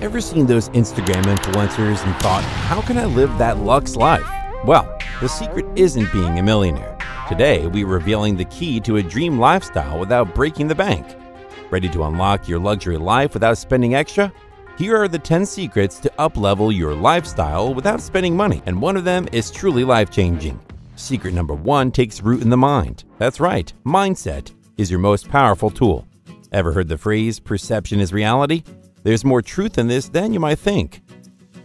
Ever seen those Instagram influencers and thought, how can I live that luxe life? Well, the secret isn't being a millionaire. Today, we're revealing the key to a dream lifestyle without breaking the bank. Ready to unlock your luxury life without spending extra? Here are the 10 secrets to up-level your lifestyle without spending money, and one of them is truly life-changing. Secret number 1 takes root in the mind. That's right, mindset is your most powerful tool. Ever heard the phrase, perception is reality? There's more truth in this than you might think.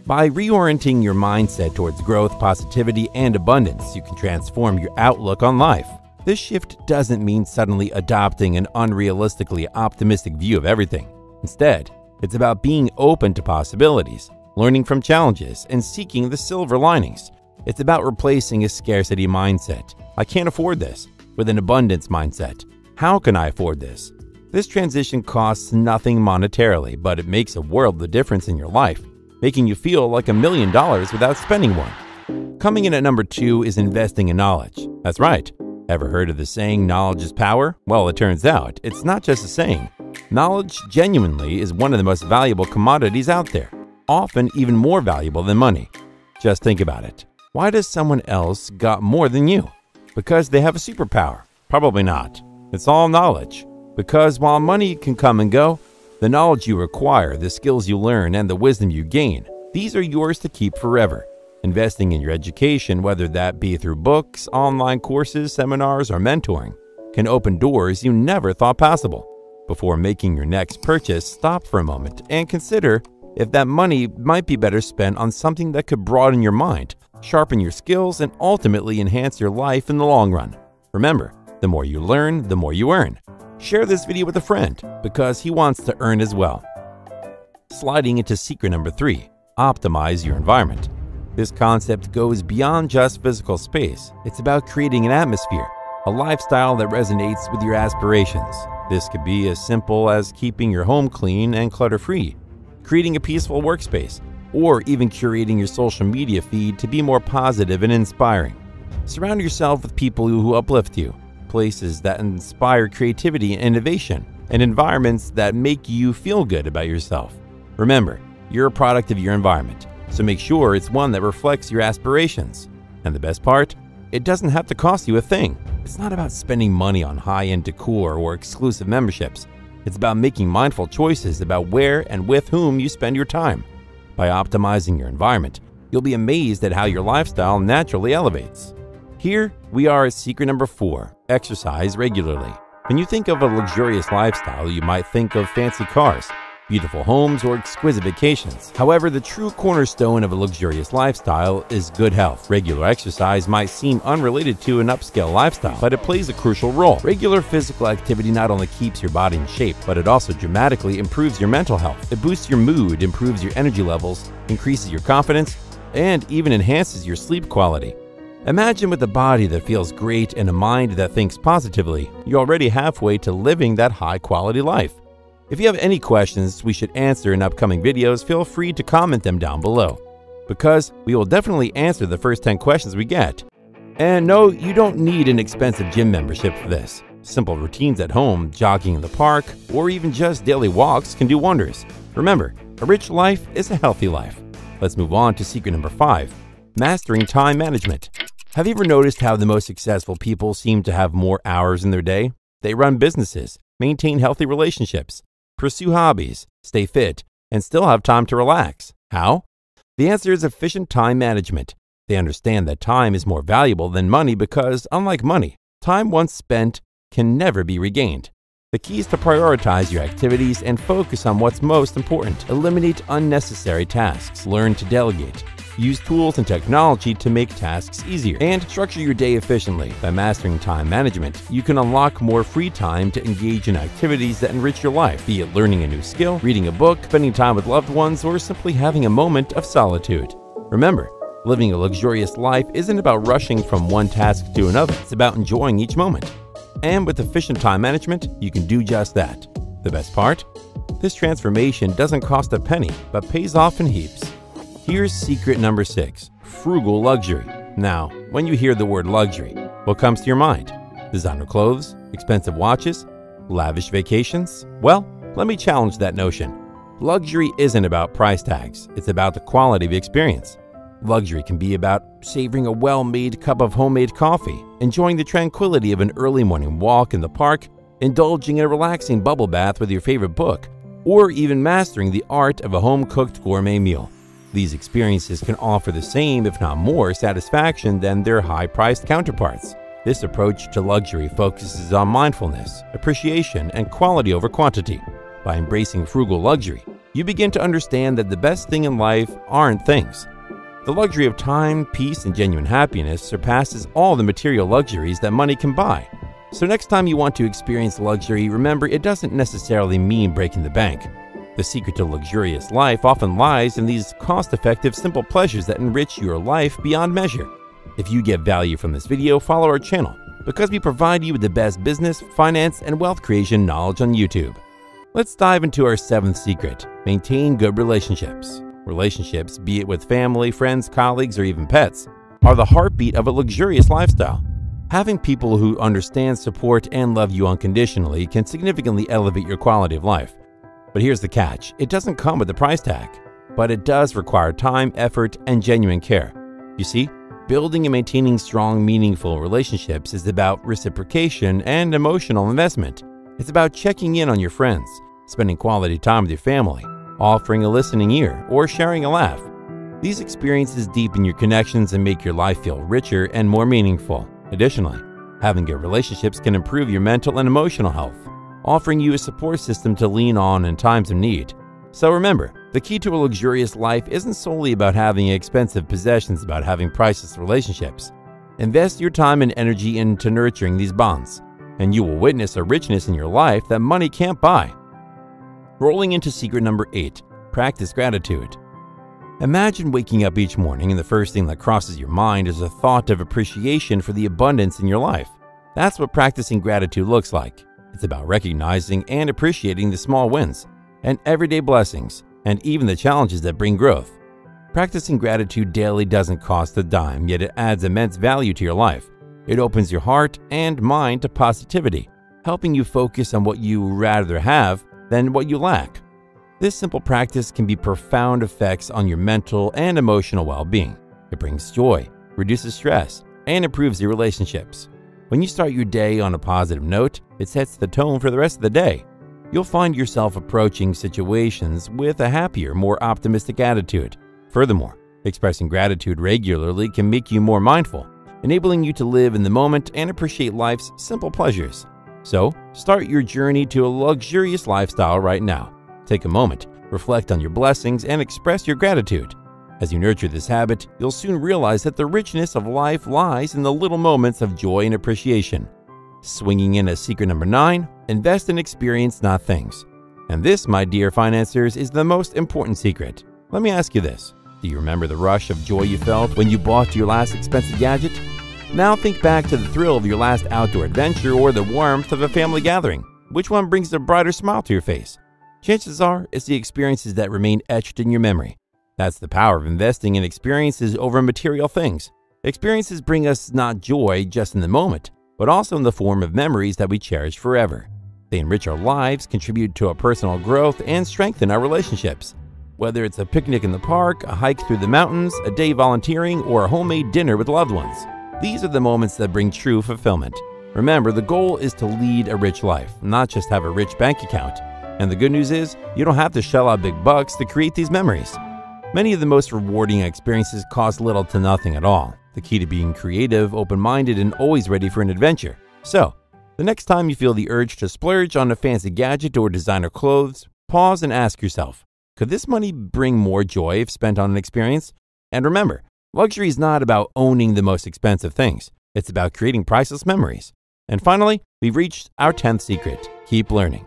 By reorienting your mindset towards growth, positivity, and abundance, you can transform your outlook on life. This shift doesn't mean suddenly adopting an unrealistically optimistic view of everything. Instead, it's about being open to possibilities, learning from challenges, and seeking the silver linings. It's about replacing a scarcity mindset. I can't afford this, with an abundance mindset. How can I afford this? This transition costs nothing monetarily, but it makes a world of difference in your life, making you feel like $1 million without spending one. Coming in at number 2 is investing in knowledge. That's right. Ever heard of the saying, knowledge is power? Well, it turns out it's not just a saying. Knowledge genuinely is one of the most valuable commodities out there, often even more valuable than money. Just think about it. Why does someone else got more than you? Because they have a superpower? Probably not. It's all knowledge. Because while money can come and go, the knowledge you acquire, the skills you learn, and the wisdom you gain, these are yours to keep forever. Investing in your education, whether that be through books, online courses, seminars, or mentoring, can open doors you never thought possible. Before making your next purchase, stop for a moment and consider if that money might be better spent on something that could broaden your mind, sharpen your skills, and ultimately enhance your life in the long run. Remember, the more you learn, the more you earn. Share this video with a friend because he wants to earn as well. Sliding into secret number 3, optimize your environment. This concept goes beyond just physical space. It's about creating an atmosphere, a lifestyle that resonates with your aspirations. This could be as simple as keeping your home clean and clutter-free, creating a peaceful workspace, or even curating your social media feed to be more positive and inspiring. Surround yourself with people who uplift you, places that inspire creativity and innovation, and environments that make you feel good about yourself. Remember, you're a product of your environment, so make sure it's one that reflects your aspirations. And the best part? It doesn't have to cost you a thing. It's not about spending money on high-end decor or exclusive memberships. It's about making mindful choices about where and with whom you spend your time. By optimizing your environment, you'll be amazed at how your lifestyle naturally elevates. Here we are at secret number 4, exercise regularly. When you think of a luxurious lifestyle, you might think of fancy cars, beautiful homes, or exquisite vacations. However, the true cornerstone of a luxurious lifestyle is good health. Regular exercise might seem unrelated to an upscale lifestyle, but it plays a crucial role. Regular physical activity not only keeps your body in shape, but it also dramatically improves your mental health. It boosts your mood, improves your energy levels, increases your confidence, and even enhances your sleep quality. Imagine with a body that feels great and a mind that thinks positively, you're already halfway to living that high-quality life. If you have any questions we should answer in upcoming videos, feel free to comment them down below, because we will definitely answer the first 10 questions we get. And no, you don't need an expensive gym membership for this. Simple routines at home, jogging in the park, or even just daily walks can do wonders. Remember, a rich life is a healthy life. Let's move on to secret number 5, mastering time management. Have you ever noticed how the most successful people seem to have more hours in their day? They run businesses, maintain healthy relationships, pursue hobbies, stay fit, and still have time to relax. How? The answer is efficient time management. They understand that time is more valuable than money because, unlike money, time once spent can never be regained. The key is to prioritize your activities and focus on what's most important. Eliminate unnecessary tasks. Learn to delegate. Use tools and technology to make tasks easier, and structure your day efficiently. By mastering time management, you can unlock more free time to engage in activities that enrich your life, be it learning a new skill, reading a book, spending time with loved ones, or simply having a moment of solitude. Remember, living a luxurious life isn't about rushing from one task to another. It's about enjoying each moment. And with efficient time management, you can do just that. The best part? This transformation doesn't cost a penny, but pays off in heaps. Here's secret number 6, frugal luxury. Now, when you hear the word luxury, what comes to your mind? Designer clothes, expensive watches, lavish vacations? Well, let me challenge that notion. Luxury isn't about price tags, it's about the quality of the experience. Luxury can be about savoring a well-made cup of homemade coffee, enjoying the tranquility of an early morning walk in the park, indulging in a relaxing bubble bath with your favorite book, or even mastering the art of a home-cooked gourmet meal. These experiences can offer the same, if not more, satisfaction than their high-priced counterparts. This approach to luxury focuses on mindfulness, appreciation, and quality over quantity. By embracing frugal luxury, you begin to understand that the best thing in life aren't things. The luxury of time, peace, and genuine happiness surpasses all the material luxuries that money can buy. So next time you want to experience luxury, remember it doesn't necessarily mean breaking the bank. The secret to luxurious life often lies in these cost-effective, simple pleasures that enrich your life beyond measure. If you get value from this video, follow our channel, because we provide you with the best business, finance, and wealth creation knowledge on YouTube. Let's dive into our 7th secret: maintain good relationships. Relationships, be it with family, friends, colleagues, or even pets, are the heartbeat of a luxurious lifestyle. Having people who understand, support, and love you unconditionally can significantly elevate your quality of life. But here's the catch: it doesn't come with a price tag, but it does require time, effort, and genuine care. You see, building and maintaining strong, meaningful relationships is about reciprocation and emotional investment. It's about checking in on your friends, spending quality time with your family, offering a listening ear, or sharing a laugh. These experiences deepen your connections and make your life feel richer and more meaningful. Additionally, having good relationships can improve your mental and emotional health, offering you a support system to lean on in times of need. So remember, the key to a luxurious life isn't solely about having expensive possessions, about having priceless relationships. Invest your time and energy into nurturing these bonds, and you will witness a richness in your life that money can't buy. Rolling into secret number 8, practice gratitude. Imagine waking up each morning and the first thing that crosses your mind is a thought of appreciation for the abundance in your life. That's what practicing gratitude looks like. It's about recognizing and appreciating the small wins and everyday blessings, and even the challenges that bring growth. Practicing gratitude daily doesn't cost a dime, yet it adds immense value to your life. It opens your heart and mind to positivity, helping you focus on what you rather have than what you lack. This simple practice can be profound effects on your mental and emotional well-being. It brings joy, reduces stress, and improves your relationships. When you start your day on a positive note, it sets the tone for the rest of the day. You'll find yourself approaching situations with a happier, more optimistic attitude. Furthermore, expressing gratitude regularly can make you more mindful, enabling you to live in the moment and appreciate life's simple pleasures. So, start your journey to a luxurious lifestyle right now. Take a moment, reflect on your blessings, and express your gratitude. As you nurture this habit, you'll soon realize that the richness of life lies in the little moments of joy and appreciation. Swinging in as secret number 9, invest in experience, not things. And this, my dear financiers, is the most important secret. Let me ask you this: do you remember the rush of joy you felt when you bought your last expensive gadget? Now think back to the thrill of your last outdoor adventure or the warmth of a family gathering. Which one brings a brighter smile to your face? Chances are it's the experiences that remain etched in your memory. That's the power of investing in experiences over material things. Experiences bring us not joy just in the moment, but also in the form of memories that we cherish forever. They enrich our lives, contribute to our personal growth, and strengthen our relationships. Whether it's a picnic in the park, a hike through the mountains, a day volunteering, or a homemade dinner with loved ones, these are the moments that bring true fulfillment. Remember, the goal is to lead a rich life, not just have a rich bank account. And the good news is, you don't have to shell out big bucks to create these memories. Many of the most rewarding experiences cost little to nothing at all. The key to being creative, open-minded, and always ready for an adventure. So, the next time you feel the urge to splurge on a fancy gadget or designer clothes, pause and ask yourself, could this money bring more joy if spent on an experience? And remember, luxury is not about owning the most expensive things. It's about creating priceless memories. And finally, we've reached our 10th secret: keep learning.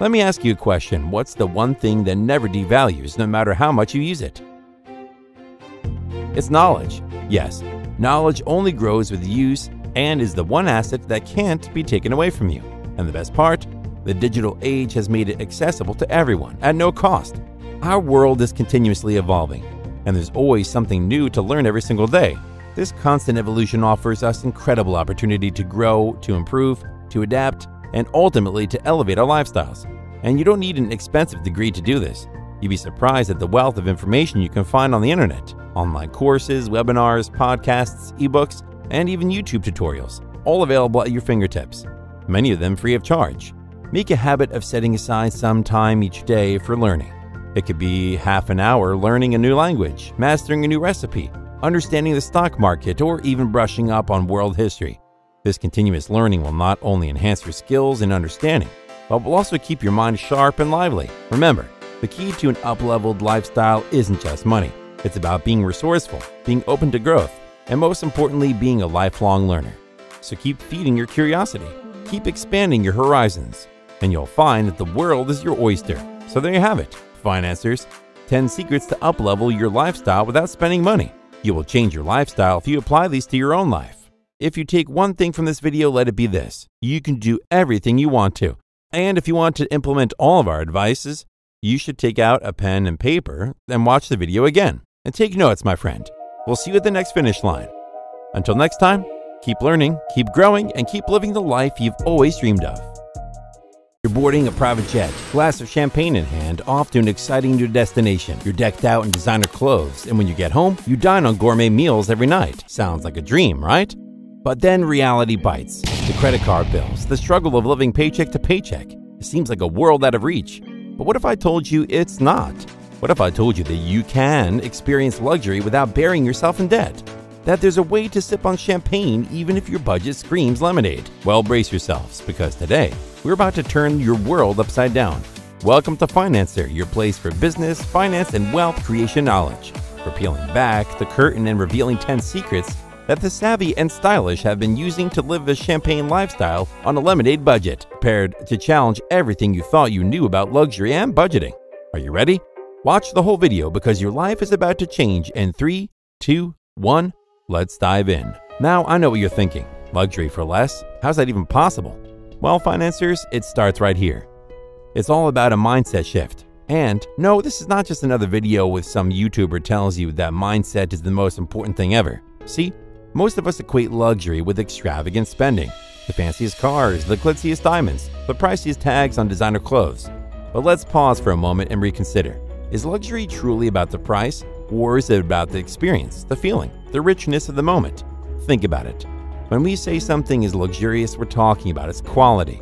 Let me ask you a question. What's the one thing that never devalues no matter how much you use it? It's knowledge. Yes, knowledge only grows with use and is the one asset that can't be taken away from you. And the best part, the digital age has made it accessible to everyone at no cost. Our world is continuously evolving, and there's always something new to learn every single day. This constant evolution offers us incredible opportunity to grow, to improve, to adapt, and ultimately to elevate our lifestyles. And you don't need an expensive degree to do this. You'd be surprised at the wealth of information you can find on the internet. Online courses, webinars, podcasts, ebooks, and even YouTube tutorials, all available at your fingertips, many of them free of charge. Make a habit of setting aside some time each day for learning. It could be half an hour learning a new language, mastering a new recipe, understanding the stock market, or even brushing up on world history. This continuous learning will not only enhance your skills and understanding, but will also keep your mind sharp and lively. Remember, the key to an up-leveled lifestyle isn't just money. It's about being resourceful, being open to growth, and most importantly, being a lifelong learner. So keep feeding your curiosity, keep expanding your horizons, and you'll find that the world is your oyster. So there you have it, Financers, 10 secrets to up-level your lifestyle without spending money. You will change your lifestyle if you apply these to your own life. If you take one thing from this video, let it be this: you can do everything you want to. And if you want to implement all of our advices, you should take out a pen and paper and watch the video again. And take notes, my friend. We'll see you at the next finish line. Until next time, keep learning, keep growing, and keep living the life you've always dreamed of. You're boarding a private jet, glass of champagne in hand, off to an exciting new destination. You're decked out in designer clothes, and when you get home, you dine on gourmet meals every night. Sounds like a dream, right? But then reality bites. The credit card bills, the struggle of living paycheck to paycheck. It seems like a world out of reach. But what if I told you it's not? What if I told you that you can experience luxury without burying yourself in debt? That there's a way to sip on champagne even if your budget screams lemonade? Well, brace yourselves, because today, we're about to turn your world upside down. Welcome to Financer, your place for business, finance, and wealth creation knowledge. We're peeling back the curtain and revealing 10 secrets that the savvy and stylish have been using to live a champagne lifestyle on a lemonade budget, prepared to challenge everything you thought you knew about luxury and budgeting. Are you ready? Watch the whole video because your life is about to change in 3, 2, 1. Let's dive in. Now, I know what you're thinking. Luxury for less? How's that even possible? Well, Financers, it starts right here. It's all about a mindset shift. And no, this is not just another video with some YouTuber tells you that mindset is the most important thing ever. See, most of us equate luxury with extravagant spending. The fanciest cars, the glitziest diamonds, the priciest tags on designer clothes. But let's pause for a moment and reconsider. Is luxury truly about the price, or is it about the experience, the feeling, the richness of the moment? Think about it. When we say something is luxurious, we're talking about its quality,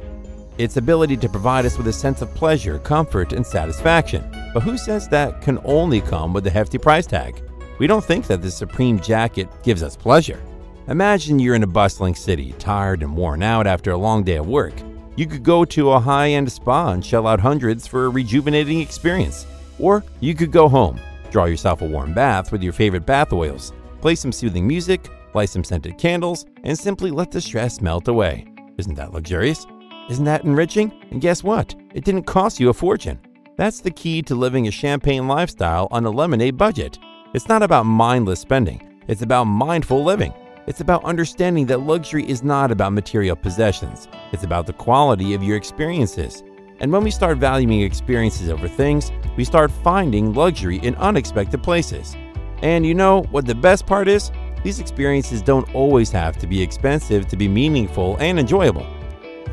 its ability to provide us with a sense of pleasure, comfort, and satisfaction. But who says that can only come with a hefty price tag? We don't think that the supreme jacket gives us pleasure. Imagine you're in a bustling city, tired and worn out after a long day of work. You could go to a high-end spa and shell out hundreds for a rejuvenating experience. Or you could go home, draw yourself a warm bath with your favorite bath oils, play some soothing music, light some scented candles, and simply let the stress melt away. Isn't that luxurious? Isn't that enriching? And guess what? It didn't cost you a fortune. That's the key to living a champagne lifestyle on a lemonade budget. It's not about mindless spending. It's about mindful living. It's about understanding that luxury is not about material possessions. It's about the quality of your experiences. And when we start valuing experiences over things, we start finding luxury in unexpected places. And you know what the best part is? These experiences don't always have to be expensive to be meaningful and enjoyable.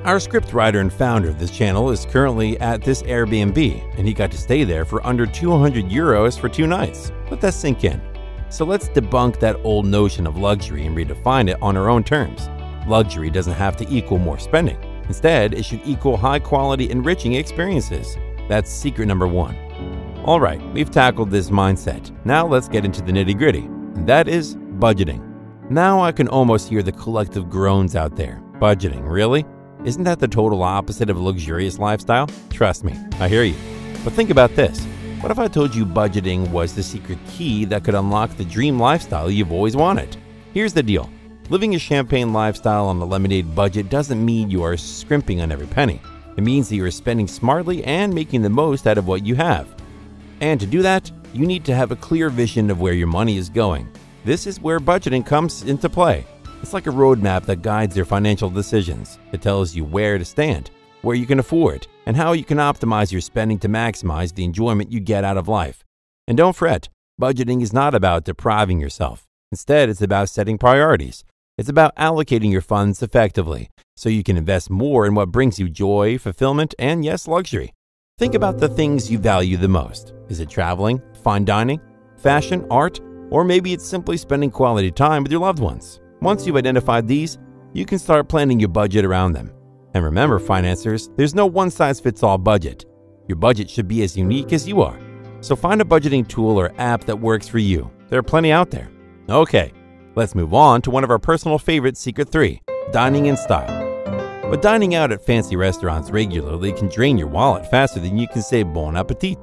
Our scriptwriter and founder of this channel is currently at this Airbnb, and he got to stay there for under 200 euros for 2 nights. Let that sink in. So let's debunk that old notion of luxury and redefine it on our own terms. Luxury doesn't have to equal more spending. Instead, it should equal high-quality, enriching experiences. That's secret number 1. All right, we've tackled this mindset. Now let's get into the nitty-gritty, and that is budgeting. Now I can almost hear the collective groans out there. Budgeting, really? Isn't that the total opposite of a luxurious lifestyle? Trust me, I hear you. But think about this. What if I told you budgeting was the secret key that could unlock the dream lifestyle you've always wanted? Here's the deal. Living a champagne lifestyle on a lemonade budget doesn't mean you are scrimping on every penny. It means that you are spending smartly and making the most out of what you have. And to do that, you need to have a clear vision of where your money is going. This is where budgeting comes into play. It's like a roadmap that guides your financial decisions. It tells you where to stand, where you can afford, and how you can optimize your spending to maximize the enjoyment you get out of life. And don't fret, budgeting is not about depriving yourself. Instead, it's about setting priorities. It's about allocating your funds effectively so you can invest more in what brings you joy, fulfillment, and yes, luxury. Think about the things you value the most. Is it traveling, fine dining, fashion, art, or maybe it's simply spending quality time with your loved ones? Once you've identified these, you can start planning your budget around them. And remember, financiers, there's no one-size-fits-all budget. Your budget should be as unique as you are. So find a budgeting tool or app that works for you. There are plenty out there. Okay, let's move on to one of our personal favorite secret 3, dining in style. But dining out at fancy restaurants regularly can drain your wallet faster than you can say bon appetit.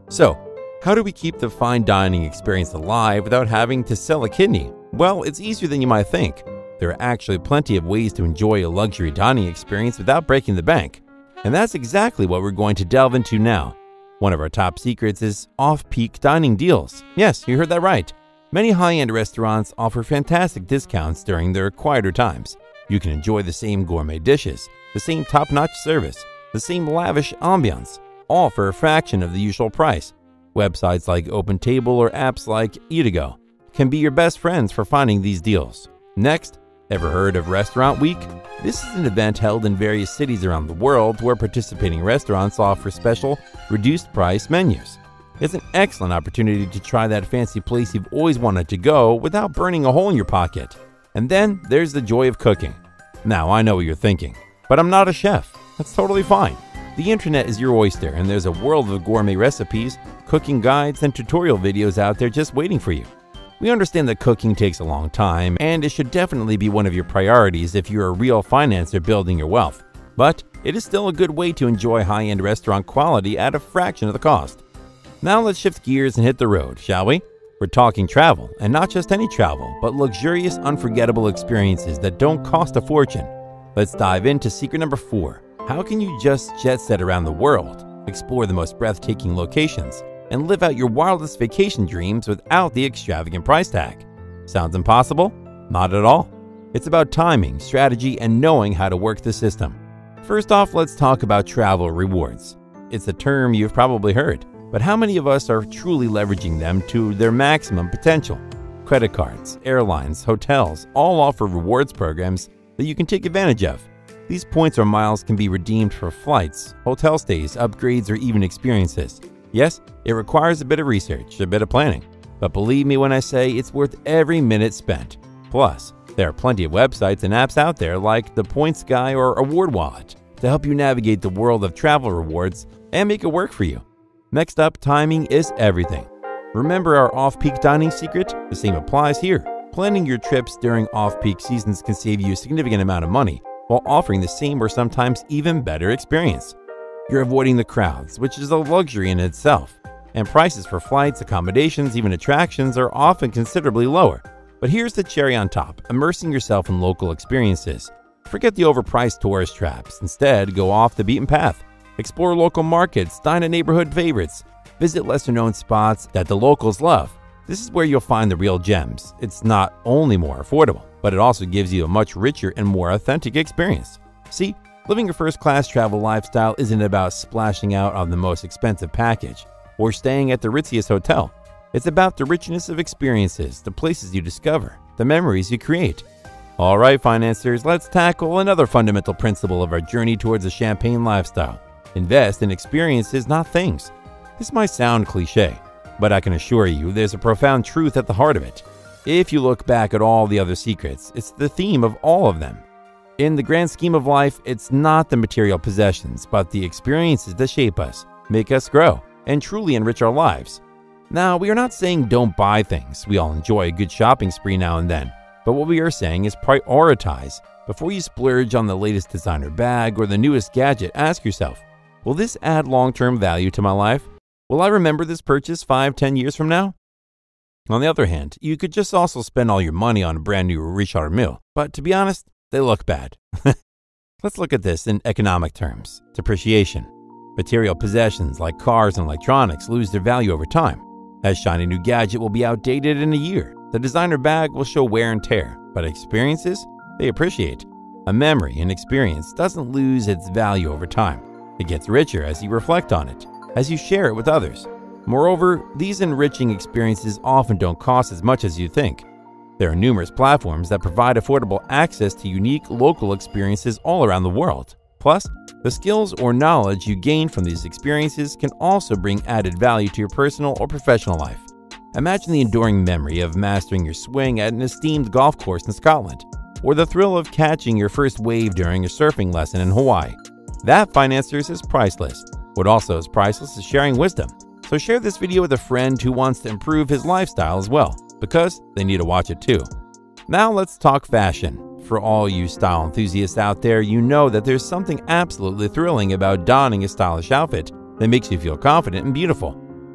So, how do we keep the fine dining experience alive without having to sell a kidney? Well, it's easier than you might think. There are actually plenty of ways to enjoy a luxury dining experience without breaking the bank. And that's exactly what we're going to delve into now. One of our top secrets is off-peak dining deals. Yes, you heard that right. Many high-end restaurants offer fantastic discounts during their quieter times. You can enjoy the same gourmet dishes, the same top-notch service, the same lavish ambiance, all for a fraction of the usual price. Websites like OpenTable or apps like Eatigo can be your best friends for finding these deals. Next, ever heard of Restaurant Week? This is an event held in various cities around the world where participating restaurants offer special, reduced-price menus. It's an excellent opportunity to try that fancy place you've always wanted to go without burning a hole in your pocket. And then there's the joy of cooking. Now, I know what you're thinking, but I'm not a chef. That's totally fine. The internet is your oyster, and there's a world of gourmet recipes, cooking guides, and tutorial videos out there just waiting for you. We understand that cooking takes a long time, and it should definitely be one of your priorities if you're a real financer building your wealth. But it is still a good way to enjoy high-end restaurant quality at a fraction of the cost. Now let's shift gears and hit the road, shall we? We're talking travel, and not just any travel, but luxurious, unforgettable experiences that don't cost a fortune. Let's dive into secret number 4. How can you just jet set around the world, explore the most breathtaking locations, and live out your wildest vacation dreams without the extravagant price tag? Sounds impossible? Not at all. It's about timing, strategy, and knowing how to work the system. First off, let's talk about travel rewards. It's a term you've probably heard, but how many of us are truly leveraging them to their maximum potential? Credit cards, airlines, hotels all offer rewards programs that you can take advantage of. These points or miles can be redeemed for flights, hotel stays, upgrades, or even experiences. Yes, it requires a bit of research, a bit of planning, but believe me when I say it's worth every minute spent. Plus, there are plenty of websites and apps out there like the Points Guy or Award Wallet to help you navigate the world of travel rewards and make it work for you. Next up, timing is everything. Remember our off-peak dining secret? The same applies here. Planning your trips during off-peak seasons can save you a significant amount of money while offering the same or sometimes even better experience. You're avoiding the crowds, which is a luxury in itself, and prices for flights, accommodations, even attractions are often considerably lower. But here's the cherry on top, immersing yourself in local experiences. Forget the overpriced tourist traps. Instead, go off the beaten path. Explore local markets, dine at neighborhood favorites, visit lesser-known spots that the locals love. This is where you'll find the real gems. It's not only more affordable, but it also gives you a much richer and more authentic experience. See, living a first-class travel lifestyle isn't about splashing out on the most expensive package or staying at the ritziest hotel. It's about the richness of experiences, the places you discover, the memories you create. All right, financiers, let's tackle another fundamental principle of our journey towards a champagne lifestyle. Invest in experiences, not things. This might sound cliche, but I can assure you there's a profound truth at the heart of it. If you look back at all the other secrets, it's the theme of all of them. In the grand scheme of life, it's not the material possessions, but the experiences that shape us, make us grow, and truly enrich our lives. Now, we are not saying don't buy things. We all enjoy a good shopping spree now and then. But what we are saying is prioritize. Before you splurge on the latest designer bag or the newest gadget, ask yourself, will this add long-term value to my life? Will I remember this purchase 5-10 years from now? On the other hand, you could just also spend all your money on a brand new Richard Mille, but to be honest, they look bad. Let's look at this in economic terms. Depreciation. Material possessions like cars and electronics lose their value over time. A shiny new gadget will be outdated in a year. The designer bag will show wear and tear, but experiences, they appreciate. A memory, an experience, doesn't lose its value over time. It gets richer as you reflect on it, as you share it with others. Moreover, these enriching experiences often don't cost as much as you think. There are numerous platforms that provide affordable access to unique local experiences all around the world. Plus, the skills or knowledge you gain from these experiences can also bring added value to your personal or professional life. Imagine the enduring memory of mastering your swing at an esteemed golf course in Scotland, or the thrill of catching your first wave during a surfing lesson in Hawaii. That, financiers, is priceless. What also is priceless is sharing wisdom. So share this video with a friend who wants to improve his lifestyle as well, because they need to watch it too. Now let's talk fashion. For all you style enthusiasts out there, you know that there's something absolutely thrilling about donning a stylish outfit that makes you feel confident and beautiful.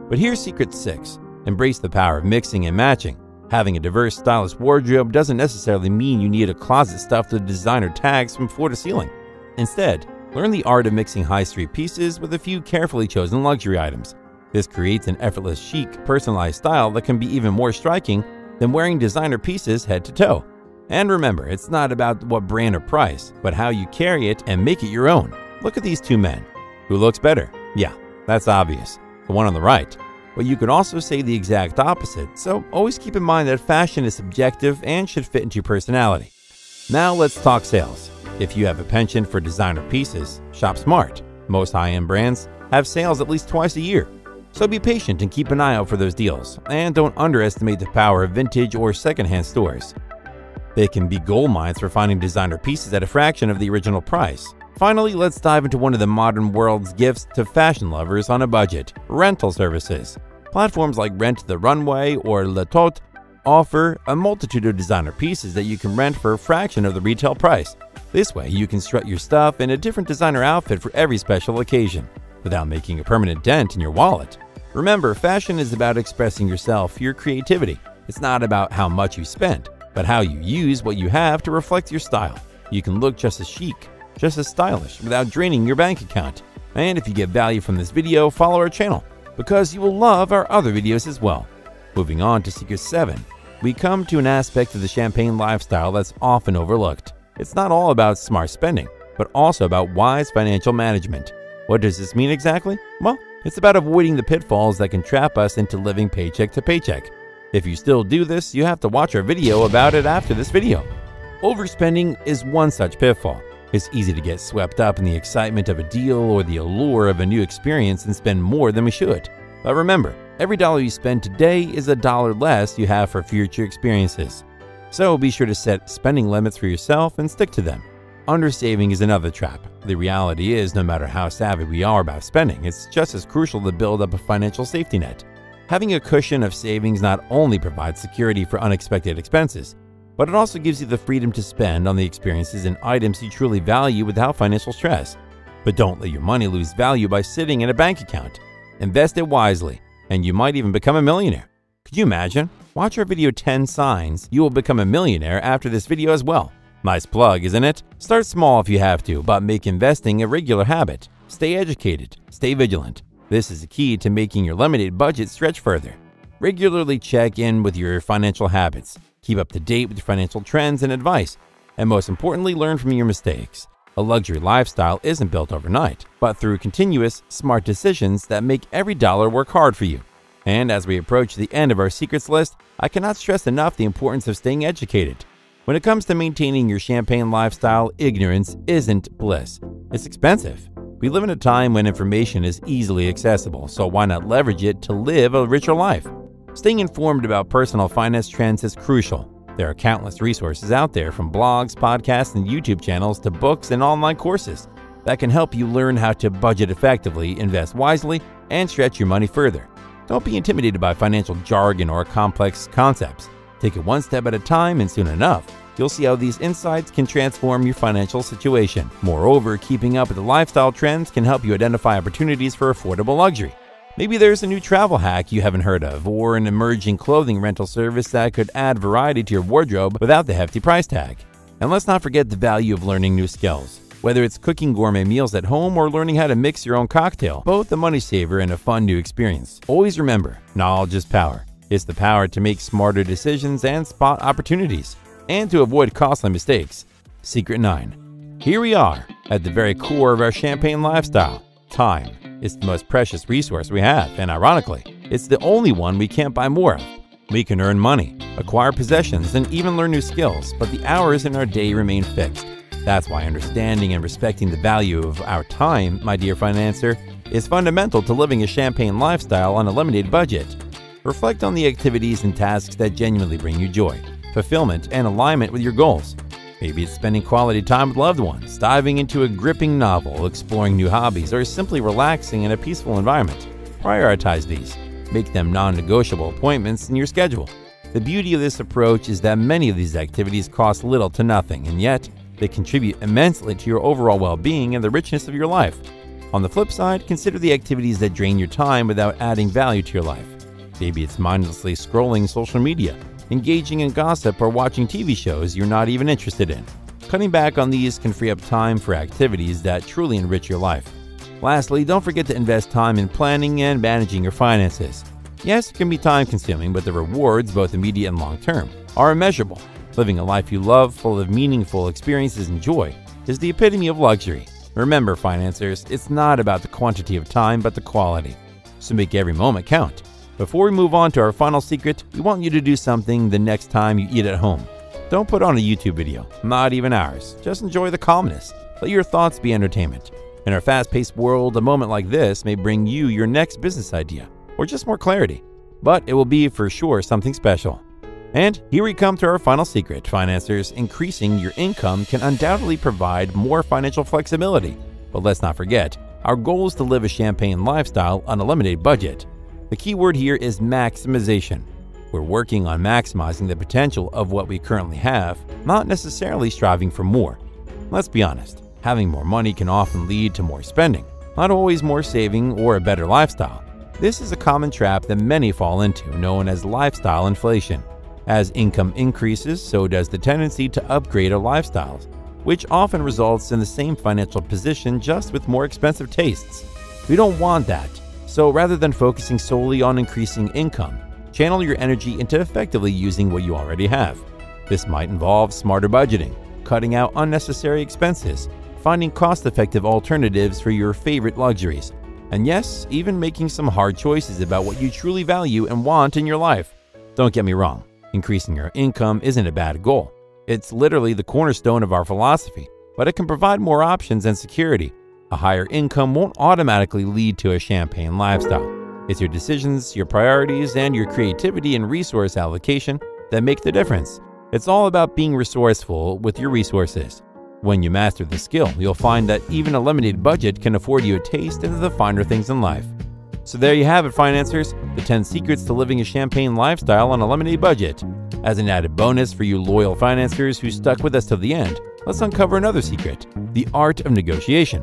But here's secret 6. Embrace the power of mixing and matching. Having a diverse, stylish wardrobe doesn't necessarily mean you need a closet stuffed with designer tags from floor to ceiling. Instead, learn the art of mixing high-street pieces with a few carefully chosen luxury items. This creates an effortless, chic, personalized style that can be even more striking than wearing designer pieces head to toe. And remember, it's not about what brand or price, but how you carry it and make it your own. Look at these two men. Who looks better? Yeah, that's obvious. The one on the right. But you could also say the exact opposite, so always keep in mind that fashion is subjective and should fit into your personality. Now let's talk sales. If you have a penchant for designer pieces, shop smart. Most high-end brands have sales at least twice a year. So be patient and keep an eye out for those deals, and don't underestimate the power of vintage or secondhand stores. They can be gold mines for finding designer pieces at a fraction of the original price. Finally, let's dive into one of the modern world's gifts to fashion lovers on a budget: rental services. Platforms like Rent the Runway or Le Tot offer a multitude of designer pieces that you can rent for a fraction of the retail price. This way, you can strut your stuff in a different designer outfit for every special occasion, without making a permanent dent in your wallet. Remember, fashion is about expressing yourself, your creativity. It's not about how much you spend, but how you use what you have to reflect your style. You can look just as chic, just as stylish, without draining your bank account. And if you get value from this video, follow our channel, because you will love our other videos as well. Moving on to secret 7, we come to an aspect of the champagne lifestyle that's often overlooked. It's not all about smart spending, but also about wise financial management. What does this mean exactly? Well, it's about avoiding the pitfalls that can trap us into living paycheck to paycheck. If you still do this, you have to watch our video about it after this video. Overspending is one such pitfall. It's easy to get swept up in the excitement of a deal or the allure of a new experience and spend more than we should. But remember, every dollar you spend today is a dollar less you have for future experiences. So be sure to set spending limits for yourself and stick to them. Undersaving is another trap. The reality is, no matter how savvy we are about spending, it's just as crucial to build up a financial safety net. Having a cushion of savings not only provides security for unexpected expenses, but it also gives you the freedom to spend on the experiences and items you truly value without financial stress. But don't let your money lose value by sitting in a bank account. Invest it wisely, and you might even become a millionaire. Could you imagine? Watch our video 10 signs you will become a millionaire after this video as well. Nice plug, isn't it? Start small if you have to, but make investing a regular habit. Stay educated, stay vigilant. This is the key to making your limited budget stretch further. Regularly check in with your financial habits. Keep up to date with your financial trends and advice. And most importantly, learn from your mistakes. A luxury lifestyle isn't built overnight, but through continuous, smart decisions that make every dollar work hard for you. And as we approach the end of our secrets list, I cannot stress enough the importance of staying educated. When it comes to maintaining your champagne lifestyle, ignorance isn't bliss. It's expensive. We live in a time when information is easily accessible, so why not leverage it to live a richer life? Staying informed about personal finance trends is crucial. There are countless resources out there, from blogs, podcasts, and YouTube channels to books and online courses that can help you learn how to budget effectively, invest wisely, and stretch your money further. Don't be intimidated by financial jargon or complex concepts. Take it one step at a time, and soon enough, you'll see how these insights can transform your financial situation. Moreover, keeping up with the lifestyle trends can help you identify opportunities for affordable luxury. Maybe there's a new travel hack you haven't heard of, or an emerging clothing rental service that could add variety to your wardrobe without the hefty price tag. And let's not forget the value of learning new skills. Whether it's cooking gourmet meals at home or learning how to mix your own cocktail, both a money saver and a fun new experience. Always remember, knowledge is power. It's the power to make smarter decisions and spot opportunities, and to avoid costly mistakes. Secret 9. Here we are, at the very core of our champagne lifestyle. Time is the most precious resource we have, and ironically, it's the only one we can't buy more of. We can earn money, acquire possessions, and even learn new skills, but the hours in our day remain fixed. That's why understanding and respecting the value of our time, my dear financer, is fundamental to living a champagne lifestyle on a limited budget. Reflect on the activities and tasks that genuinely bring you joy, fulfillment, and alignment with your goals. Maybe it's spending quality time with loved ones, diving into a gripping novel, exploring new hobbies, or simply relaxing in a peaceful environment. Prioritize these. Make them non-negotiable appointments in your schedule. The beauty of this approach is that many of these activities cost little to nothing, and yet they contribute immensely to your overall well-being and the richness of your life. On the flip side, consider the activities that drain your time without adding value to your life. Maybe it's mindlessly scrolling social media, engaging in gossip, or watching TV shows you're not even interested in. Cutting back on these can free up time for activities that truly enrich your life. Lastly, don't forget to invest time in planning and managing your finances. Yes, it can be time-consuming, but the rewards, both immediate and long-term, are immeasurable. Living a life you love, full of meaningful experiences and joy, is the epitome of luxury. Remember, financiers, it's not about the quantity of time, but the quality. So make every moment count. Before we move on to our final secret, we want you to do something the next time you eat at home. Don't put on a YouTube video, not even ours. Just enjoy the calmness. Let your thoughts be entertainment. In our fast-paced world, a moment like this may bring you your next business idea, or just more clarity. But it will be for sure something special. And here we come to our final secret, financiers. Increasing your income can undoubtedly provide more financial flexibility. But let's not forget, our goal is to live a champagne lifestyle on a limited budget. The key word here is maximization. We're working on maximizing the potential of what we currently have, not necessarily striving for more. Let's be honest, having more money can often lead to more spending, not always more saving or a better lifestyle. This is a common trap that many fall into, known as lifestyle inflation. As income increases, so does the tendency to upgrade our lifestyles, which often results in the same financial position just with more expensive tastes. We don't want that. So rather than focusing solely on increasing income, channel your energy into effectively using what you already have. This might involve smarter budgeting, cutting out unnecessary expenses, finding cost-effective alternatives for your favorite luxuries, and yes, even making some hard choices about what you truly value and want in your life. Don't get me wrong, increasing your income isn't a bad goal. It's literally the cornerstone of our philosophy, but it can provide more options and security. A higher income won't automatically lead to a champagne lifestyle. It's your decisions, your priorities, and your creativity and resource allocation that make the difference. It's all about being resourceful with your resources. When you master the skill, you'll find that even a limited budget can afford you a taste into the finer things in life. So there you have it, financiers, the 10 secrets to living a champagne lifestyle on a limited budget. As an added bonus for you loyal financiers who stuck with us till the end, let's uncover another secret, the art of negotiation.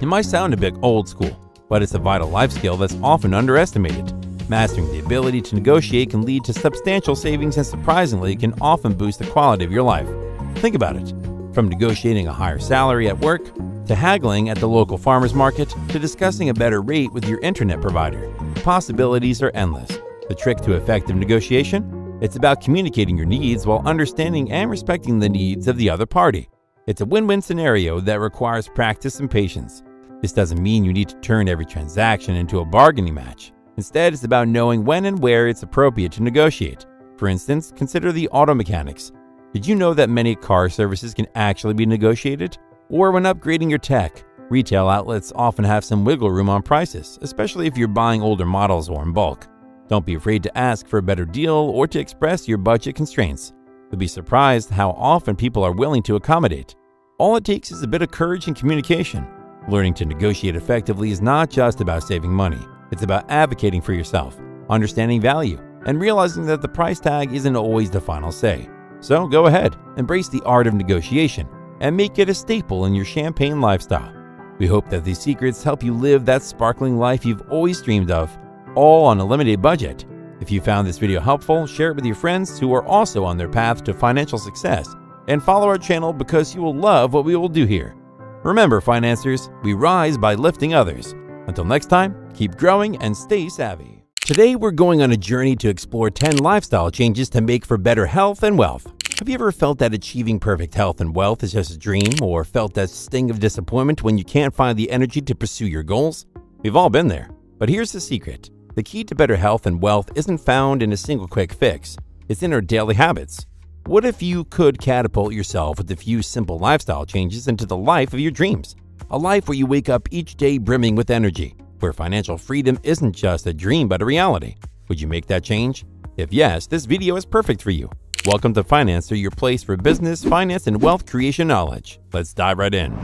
It might sound a bit old school, but it's a vital life skill that's often underestimated. Mastering the ability to negotiate can lead to substantial savings and surprisingly can often boost the quality of your life. Think about it. From negotiating a higher salary at work, to haggling at the local farmer's market, to discussing a better rate with your internet provider, the possibilities are endless. The trick to effective negotiation? It's about communicating your needs while understanding and respecting the needs of the other party. It's a win-win scenario that requires practice and patience. This doesn't mean you need to turn every transaction into a bargaining match. Instead, it's about knowing when and where it's appropriate to negotiate. For instance, consider the auto mechanics. Did you know that many car services can actually be negotiated? Or when upgrading your tech, retail outlets often have some wiggle room on prices, especially if you're buying older models or in bulk. Don't be afraid to ask for a better deal or to express your budget constraints. You'll be surprised how often people are willing to accommodate. All it takes is a bit of courage and communication. Learning to negotiate effectively is not just about saving money. It's about advocating for yourself, understanding value, and realizing that the price tag isn't always the final say. So go ahead, embrace the art of negotiation, and make it a staple in your champagne lifestyle. We hope that these secrets help you live that sparkling life you've always dreamed of, all on a limited budget. If you found this video helpful, share it with your friends who are also on their path to financial success, and follow our channel because you will love what we will do here. Remember, financiers, we rise by lifting others. Until next time, keep growing and stay savvy. Today, we're going on a journey to explore 10 lifestyle changes to make for better health and wealth. Have you ever felt that achieving perfect health and wealth is just a dream, or felt that sting of disappointment when you can't find the energy to pursue your goals? We've all been there. But here's the secret. The key to better health and wealth isn't found in a single quick fix. It's in our daily habits. What if you could catapult yourself with a few simple lifestyle changes into the life of your dreams? A life where you wake up each day brimming with energy, where financial freedom isn't just a dream but a reality. Would you make that change? If yes, this video is perfect for you. Welcome to Financer, your place for business, finance, and wealth creation knowledge. Let's dive right in.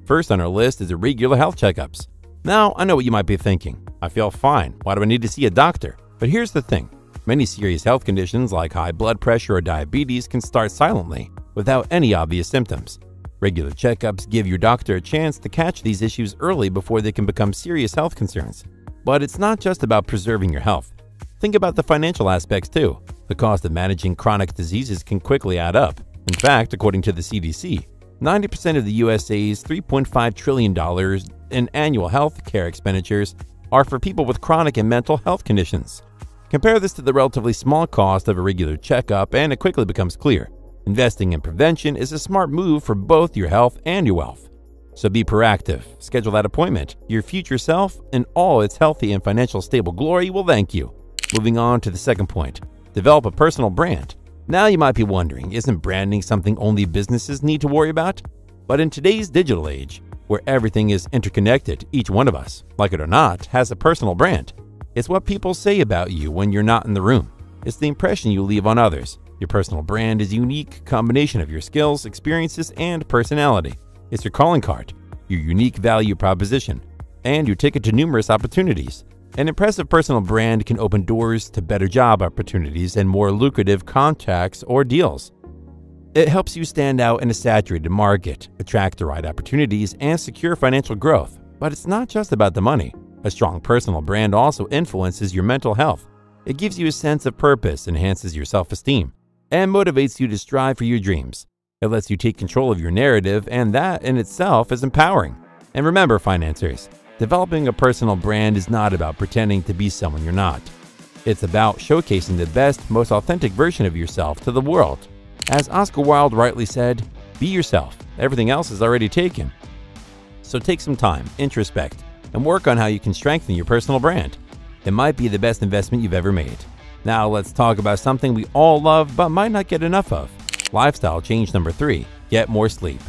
First on our list is regular health checkups. Now, I know what you might be thinking. I feel fine. Why do I need to see a doctor? But here's the thing. Many serious health conditions like high blood pressure or diabetes can start silently, without any obvious symptoms. Regular checkups give your doctor a chance to catch these issues early before they can become serious health concerns. But it's not just about preserving your health. Think about the financial aspects too. The cost of managing chronic diseases can quickly add up. In fact, according to the CDC, 90% of the USA's $3.5 trillion in annual health care expenditures are for people with chronic and mental health conditions. Compare this to the relatively small cost of a regular checkup and it quickly becomes clear. Investing in prevention is a smart move for both your health and your wealth. So be proactive. Schedule that appointment. Your future self, in all its healthy and financial stable glory, will thank you. Moving on to the second point, develop a personal brand. Now you might be wondering, isn't branding something only businesses need to worry about? But in today's digital age, where everything is interconnected, each one of us, like it or not, has a personal brand. It's what people say about you when you're not in the room. It's the impression you leave on others. Your personal brand is a unique combination of your skills, experiences, and personality. It's your calling card, your unique value proposition, and your ticket to numerous opportunities. An impressive personal brand can open doors to better job opportunities and more lucrative contracts or deals. It helps you stand out in a saturated market, attract the right opportunities, and secure financial growth. But it's not just about the money. A strong personal brand also influences your mental health. It gives you a sense of purpose, enhances your self-esteem, and motivates you to strive for your dreams. It lets you take control of your narrative, and that in itself is empowering. And remember, financiers, developing a personal brand is not about pretending to be someone you're not. It's about showcasing the best, most authentic version of yourself to the world. As Oscar Wilde rightly said, be yourself. Everything else is already taken. So take some time, introspect, and work on how you can strengthen your personal brand. It might be the best investment you've ever made. Now let's talk about something we all love but might not get enough of. Lifestyle change number 3, get more sleep.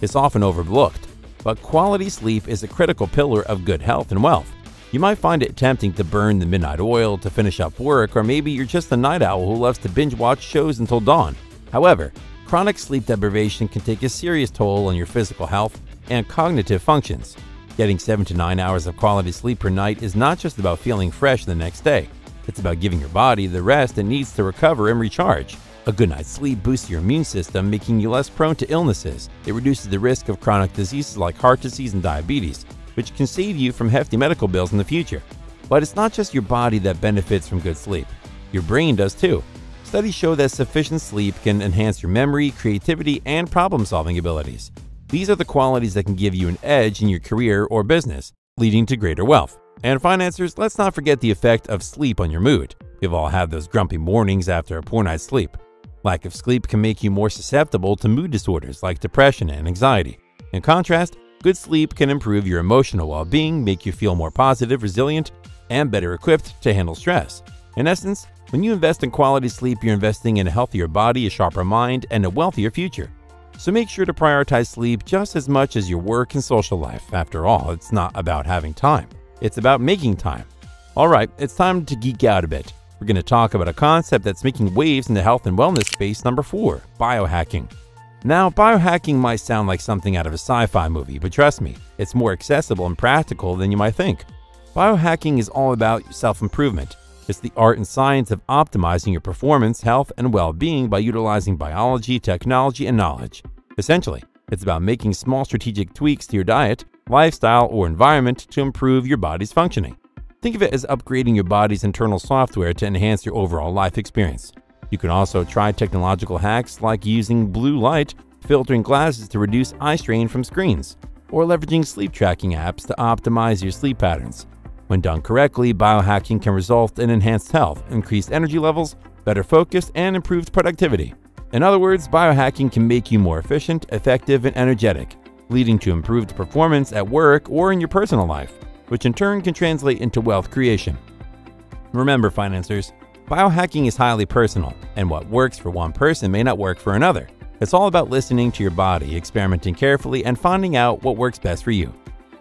It's often overlooked, but quality sleep is a critical pillar of good health and wealth. You might find it tempting to burn the midnight oil to finish up work, or maybe you're just a night owl who loves to binge watch shows until dawn. However, chronic sleep deprivation can take a serious toll on your physical health and cognitive functions. Getting 7 to 9 hours of quality sleep per night is not just about feeling fresh the next day. It's about giving your body the rest it needs to recover and recharge. A good night's sleep boosts your immune system, making you less prone to illnesses. It reduces the risk of chronic diseases like heart disease and diabetes, which can save you from hefty medical bills in the future. But it's not just your body that benefits from good sleep. Your brain does too. Studies show that sufficient sleep can enhance your memory, creativity, and problem-solving abilities. These are the qualities that can give you an edge in your career or business, leading to greater wealth. And financiers, let's not forget the effect of sleep on your mood. We've all had those grumpy mornings after a poor night's sleep. Lack of sleep can make you more susceptible to mood disorders like depression and anxiety. In contrast, good sleep can improve your emotional well-being, make you feel more positive, resilient, and better equipped to handle stress. In essence, when you invest in quality sleep, you're investing in a healthier body, a sharper mind, and a wealthier future. So make sure to prioritize sleep just as much as your work and social life. After all, it's not about having time. It's about making time. All right, it's time to geek out a bit. We're going to talk about a concept that's making waves in the health and wellness space. Number 4, biohacking. Now, biohacking might sound like something out of a sci-fi movie, but trust me, it's more accessible and practical than you might think. Biohacking is all about self-improvement. It's the art and science of optimizing your performance, health, and well-being by utilizing biology, technology, and knowledge. Essentially, it's about making small strategic tweaks to your diet, lifestyle, or environment to improve your body's functioning. Think of it as upgrading your body's internal software to enhance your overall life experience. You can also try technological hacks like using blue light, filtering glasses to reduce eye strain from screens, or leveraging sleep tracking apps to optimize your sleep patterns. When done correctly, biohacking can result in enhanced health, increased energy levels, better focus, and improved productivity. In other words, biohacking can make you more efficient, effective, and energetic, leading to improved performance at work or in your personal life, which in turn can translate into wealth creation. Remember, financiers, Biohacking is highly personal, and what works for one person may not work for another. It's all about listening to your body, experimenting carefully, and finding out what works best for you.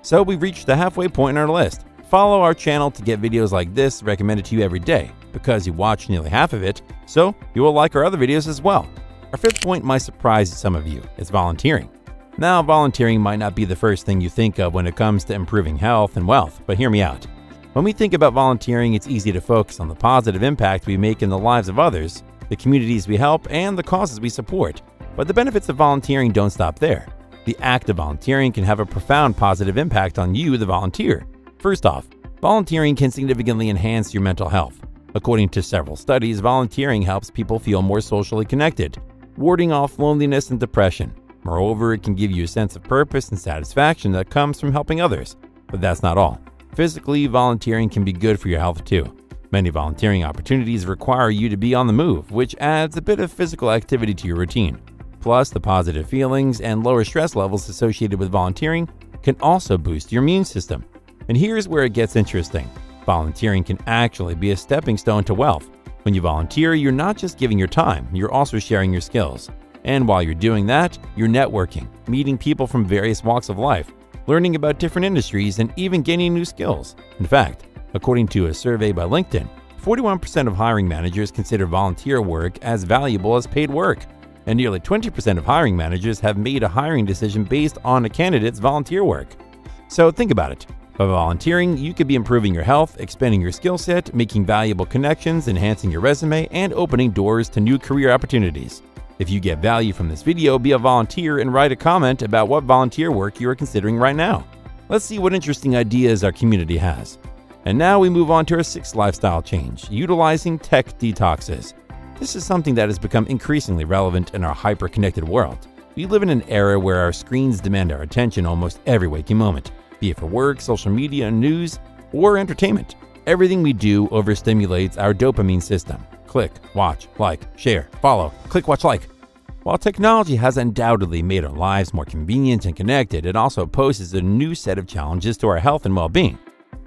So we've reached the halfway point in our list. Follow our channel to get videos like this recommended to you every day, because you watched nearly half of it, so you will like our other videos as well. Our fifth point might surprise some of you. It's volunteering. Now, volunteering might not be the first thing you think of when it comes to improving health and wealth, but hear me out. When we think about volunteering, it's easy to focus on the positive impact we make in the lives of others, the communities we help, and the causes we support. But the benefits of volunteering don't stop there. The act of volunteering can have a profound positive impact on you, the volunteer. First off, volunteering can significantly enhance your mental health. According to several studies, volunteering helps people feel more socially connected, warding off loneliness and depression. Moreover, it can give you a sense of purpose and satisfaction that comes from helping others. But that's not all. Physically, volunteering can be good for your health too. Many volunteering opportunities require you to be on the move, which adds a bit of physical activity to your routine. Plus, the positive feelings and lower stress levels associated with volunteering can also boost your immune system. And here's where it gets interesting. Volunteering can actually be a stepping stone to wealth. When you volunteer, you're not just giving your time, you're also sharing your skills. And while you're doing that, you're networking, meeting people from various walks of life, learning about different industries, and even gaining new skills. In fact, according to a survey by LinkedIn, 41% of hiring managers consider volunteer work as valuable as paid work, and nearly 20% of hiring managers have made a hiring decision based on a candidate's volunteer work. So think about it. By volunteering, you could be improving your health, expanding your skill set, making valuable connections, enhancing your resume, and opening doors to new career opportunities. If you get value from this video, be a volunteer and write a comment about what volunteer work you are considering right now. Let's see what interesting ideas our community has. And now we move on to our sixth lifestyle change, utilizing tech detoxes. This is something that has become increasingly relevant in our hyper-connected world. We live in an era where our screens demand our attention almost every waking moment, be it for work, social media, news, or entertainment. Everything we do overstimulates our dopamine system. Click, watch, like, share, follow, click, watch, like. While technology has undoubtedly made our lives more convenient and connected, it also poses a new set of challenges to our health and well-being.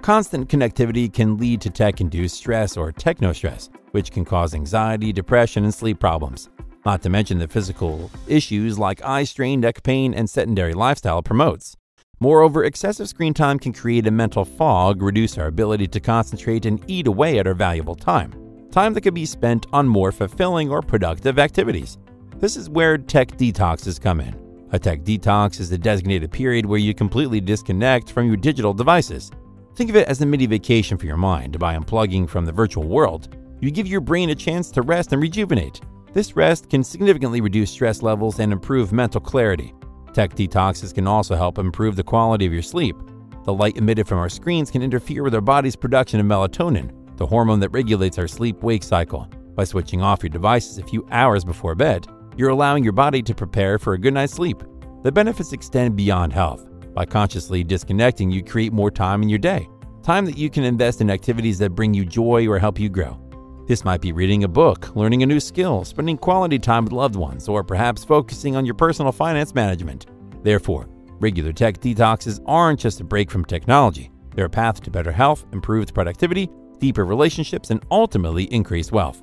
Constant connectivity can lead to tech-induced stress or techno-stress, which can cause anxiety, depression, and sleep problems. Not to mention the physical issues like eye strain, neck pain, and sedentary lifestyle promotes. Moreover, excessive screen time can create a mental fog, reduce our ability to concentrate, and eat away at our valuable time that could be spent on more fulfilling or productive activities. This is where tech detoxes come in. A tech detox is a designated period where you completely disconnect from your digital devices. Think of it as a mini vacation for your mind. By unplugging from the virtual world, you give your brain a chance to rest and rejuvenate. This rest can significantly reduce stress levels and improve mental clarity. Tech detoxes can also help improve the quality of your sleep. The light emitted from our screens can interfere with our body's production of melatonin, the hormone that regulates our sleep-wake cycle. By switching off your devices a few hours before bed, you're allowing your body to prepare for a good night's sleep. The benefits extend beyond health. By consciously disconnecting, you create more time in your day, time that you can invest in activities that bring you joy or help you grow. This might be reading a book, learning a new skill, spending quality time with loved ones, or perhaps focusing on your personal finance management. Therefore, regular tech detoxes aren't just a break from technology. They're a path to better health, improved productivity, deeper relationships, and ultimately increased wealth.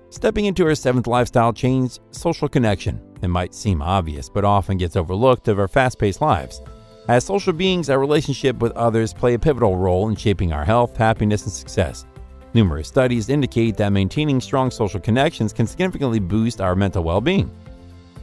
Stepping into our seventh lifestyle change, social connection. It might seem obvious, but often gets overlooked of our fast-paced lives. As social beings, our relationship with others play a pivotal role in shaping our health, happiness, and success. Numerous studies indicate that maintaining strong social connections can significantly boost our mental well-being.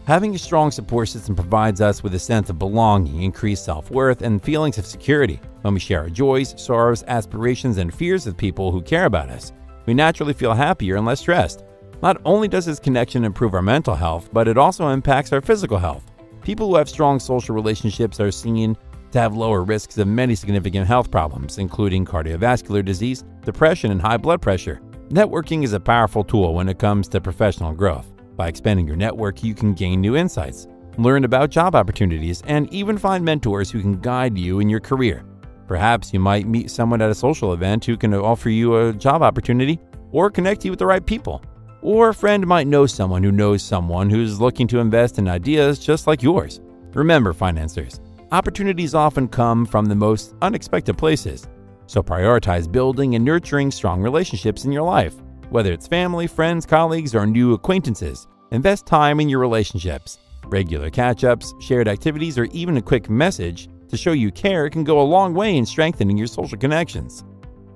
Having a strong support system provides us with a sense of belonging, increased self-worth, and feelings of security. When we share our joys, sorrows, aspirations, and fears with people who care about us, we naturally feel happier and less stressed. Not only does this connection improve our mental health, but it also impacts our physical health. People who have strong social relationships are seen to have lower risks of many significant health problems, including cardiovascular disease, depression, and high blood pressure. Networking is a powerful tool when it comes to professional growth. By expanding your network, you can gain new insights, learn about job opportunities, and even find mentors who can guide you in your career. Perhaps you might meet someone at a social event who can offer you a job opportunity or connect you with the right people. Or a friend might know someone who knows someone who's looking to invest in ideas just like yours. Remember, financiers, opportunities often come from the most unexpected places. So prioritize building and nurturing strong relationships in your life. whether it's family, friends, colleagues, or new acquaintances. Invest time in your relationships. Regular catch-ups, shared activities, or even a quick message to show you care can go a long way in strengthening your social connections.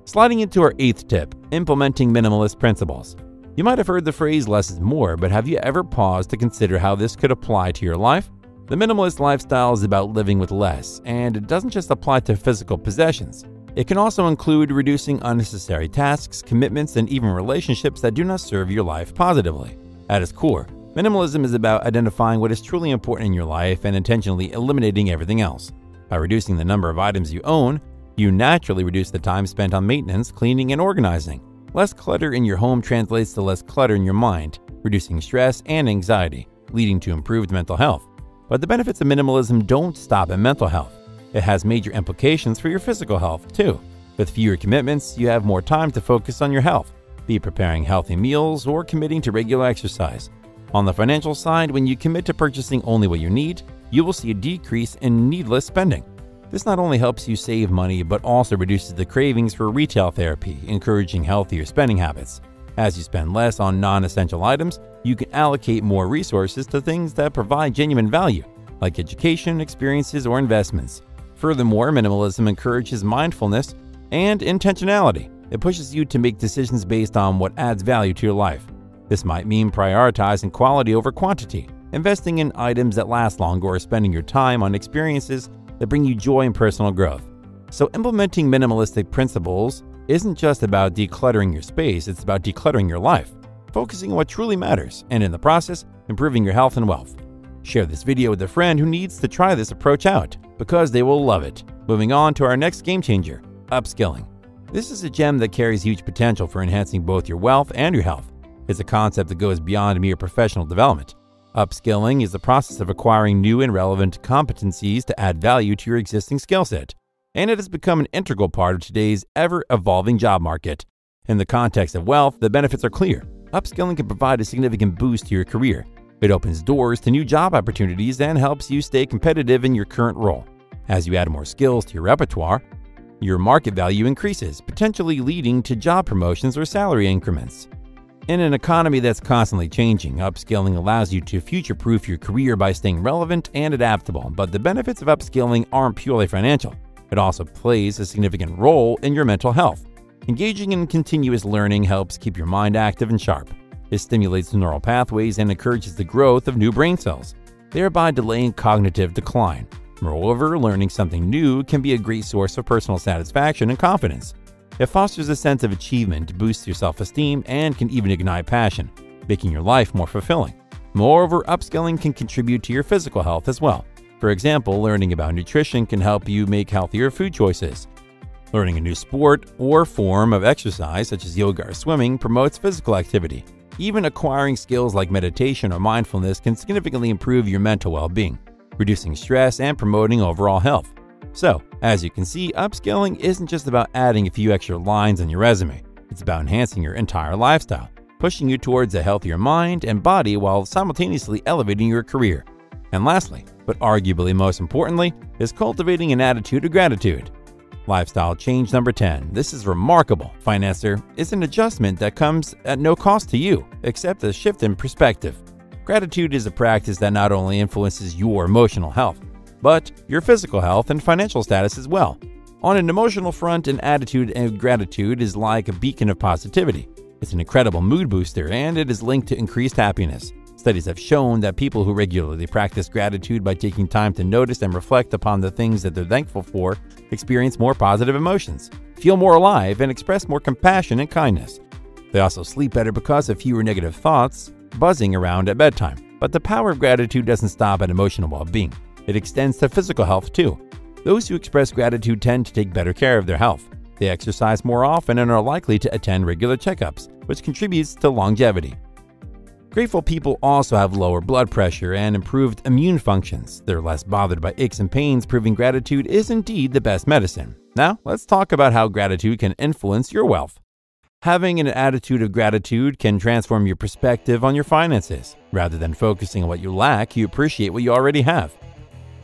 Sliding into our 8th tip, implementing minimalist principles. You might have heard the phrase less is more, but have you ever paused to consider how this could apply to your life? The minimalist lifestyle is about living with less, and it doesn't just apply to physical possessions. It can also include reducing unnecessary tasks, commitments, and even relationships that do not serve your life positively. At its core, minimalism is about identifying what is truly important in your life and intentionally eliminating everything else. By reducing the number of items you own, you naturally reduce the time spent on maintenance, cleaning, and organizing. Less clutter in your home translates to less clutter in your mind, reducing stress and anxiety, leading to improved mental health. But the benefits of minimalism don't stop at mental health. It has major implications for your physical health, too. With fewer commitments, you have more time to focus on your health, be it preparing healthy meals or committing to regular exercise. On the financial side, when you commit to purchasing only what you need, you will see a decrease in needless spending. This not only helps you save money, but also reduces the cravings for retail therapy, encouraging healthier spending habits. As you spend less on non-essential items, you can allocate more resources to things that provide genuine value, like education, experiences, or investments. Furthermore, minimalism encourages mindfulness and intentionality. It pushes you to make decisions based on what adds value to your life. This might mean prioritizing quality over quantity, investing in items that last longer, or spending your time on experiences that bring you joy and personal growth. So implementing minimalistic principles isn't just about decluttering your space, it's about decluttering your life, focusing on what truly matters, and in the process, improving your health and wealth. Share this video with a friend who needs to try this approach out, because they will love it. Moving on to our next game changer, upskilling. This is a gem that carries huge potential for enhancing both your wealth and your health. It's a concept that goes beyond mere professional development. Upskilling is the process of acquiring new and relevant competencies to add value to your existing skill set, and it has become an integral part of today's ever-evolving job market. In the context of wealth, the benefits are clear. Upskilling can provide a significant boost to your career. It opens doors to new job opportunities and helps you stay competitive in your current role. As you add more skills to your repertoire, your market value increases, potentially leading to job promotions or salary increments. In an economy that's constantly changing, upskilling allows you to future-proof your career by staying relevant and adaptable, but the benefits of upskilling aren't purely financial. It also plays a significant role in your mental health. Engaging in continuous learning helps keep your mind active and sharp. It stimulates neural pathways and encourages the growth of new brain cells, thereby delaying cognitive decline. Moreover, learning something new can be a great source of personal satisfaction and confidence. It fosters a sense of achievement, boosts your self-esteem, and can even ignite passion, making your life more fulfilling. Moreover, upskilling can contribute to your physical health as well. For example, learning about nutrition can help you make healthier food choices. Learning a new sport or form of exercise, such as yoga or swimming, promotes physical activity. Even acquiring skills like meditation or mindfulness can significantly improve your mental well-being, reducing stress and promoting overall health. So, as you can see, upskilling isn't just about adding a few extra lines on your resume. It's about enhancing your entire lifestyle, pushing you towards a healthier mind and body while simultaneously elevating your career. And lastly, but arguably most importantly, is cultivating an attitude of gratitude. Lifestyle change number 10. This is remarkable, Financer. It's an adjustment that comes at no cost to you, except a shift in perspective. Gratitude is a practice that not only influences your emotional health, but your physical health and financial status as well. On an emotional front, an attitude of gratitude is like a beacon of positivity. It's an incredible mood booster, and it is linked to increased happiness. Studies have shown that people who regularly practice gratitude by taking time to notice and reflect upon the things that they're thankful for experience more positive emotions, feel more alive, and express more compassion and kindness. They also sleep better because of fewer negative thoughts buzzing around at bedtime. But the power of gratitude doesn't stop at emotional well-being. It extends to physical health too. Those who express gratitude tend to take better care of their health. They exercise more often and are likely to attend regular checkups, which contributes to longevity. Grateful people also have lower blood pressure and improved immune functions. They're less bothered by aches and pains, proving gratitude is indeed the best medicine. Now, let's talk about how gratitude can influence your wealth. Having an attitude of gratitude can transform your perspective on your finances. Rather than focusing on what you lack, you appreciate what you already have.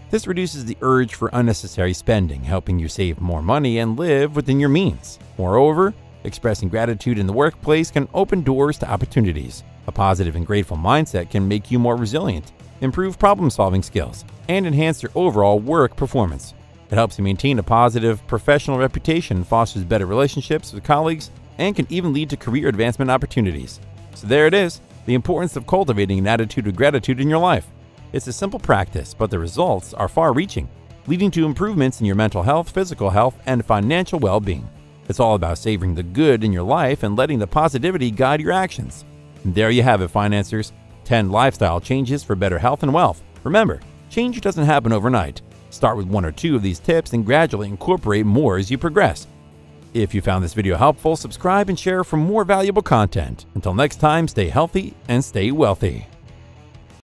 This reduces the urge for unnecessary spending, helping you save more money and live within your means. Moreover, Expressing gratitude in the workplace can open doors to opportunities. A positive and grateful mindset can make you more resilient, improve problem-solving skills, and enhance your overall work performance. It helps you maintain a positive professional reputation, fosters better relationships with colleagues, and can even lead to career advancement opportunities. So there it is, the importance of cultivating an attitude of gratitude in your life. It's a simple practice, but the results are far-reaching, leading to improvements in your mental health, physical health, and financial well-being. It's all about savoring the good in your life and letting the positivity guide your actions. And there you have it, financiers. 10 lifestyle changes for better health and wealth. Remember, change doesn't happen overnight. Start with 1 or 2 of these tips and gradually incorporate more as you progress. If you found this video helpful, subscribe and share for more valuable content. Until next time, stay healthy and stay wealthy.